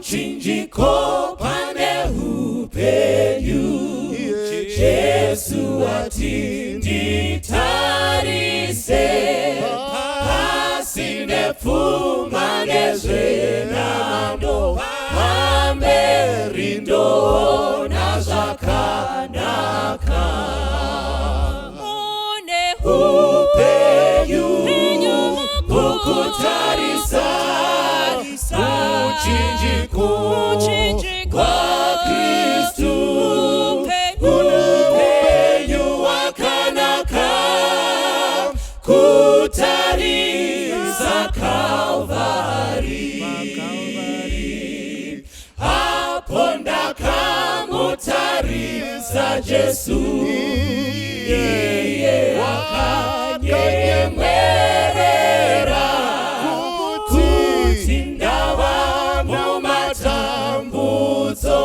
mchinjiko pande upenyu, Yesu atinditarise, pasine fumangezwe nando, pamberindo na zakanaka. Mune Upenyu ukutarisa, mchinjiko kwa Kristu, upenyu wakanaka, kutarisa Kalvari. Hapo ndakamutarisa Jesu, yeye akanyemwerera, kutindawa mumatambudzo,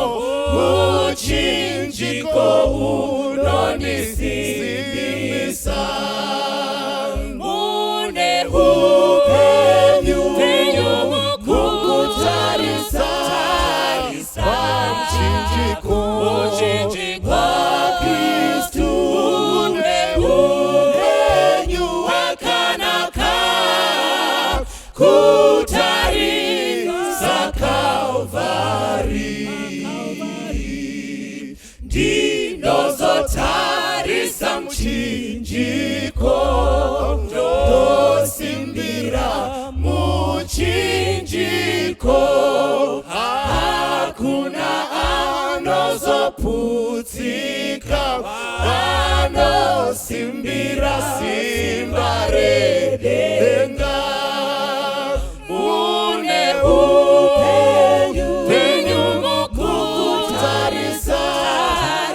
muchinjiko unonisimbisa. Mune upenyu mukutarisa, mchinjiko kwa Kristu, upenyu wakanaka, kutarisa Kalvari. Ndinozotarisa mchinjiko, ndosimbira muchinjiko, hakuna anozoputsika, anosimbira simba redenga. Mune upenyu mukutarisa,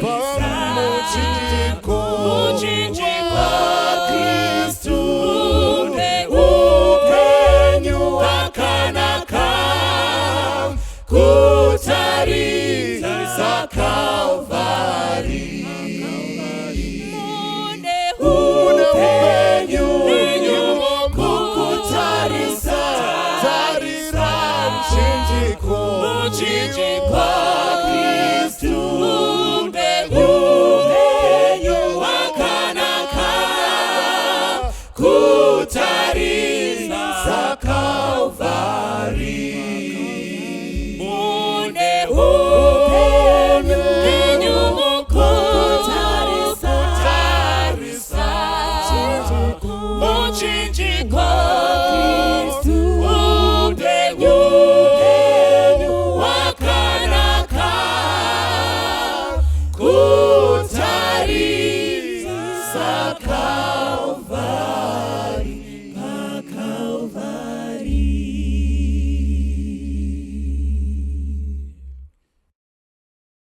muchinjiko kwa Kristu, upenyu wakanaka, kutarisa Kalvari. Upenyu mukutarisa, mchinjiko kwa Kristu, upenyu wakanaka, kutarisa Kalvari. Mune upenyu mukutarisa, muchinjiko Kristu, upenyu wakanaka, kutarisa Kalvari.